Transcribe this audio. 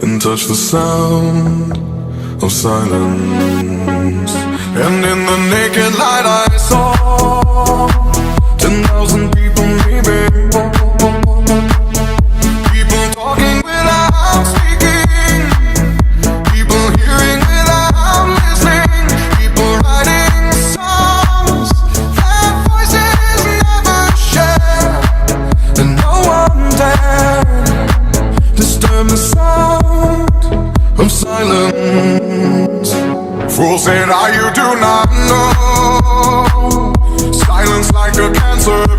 and touch the sound of silence. And in the naked light I saw 10,000 people maybe, people talking without speaking, people hearing without listening, people writing songs that voices never share, and no one dared disturb the sound of silence. Fool said, you do not know. Silence like a cancer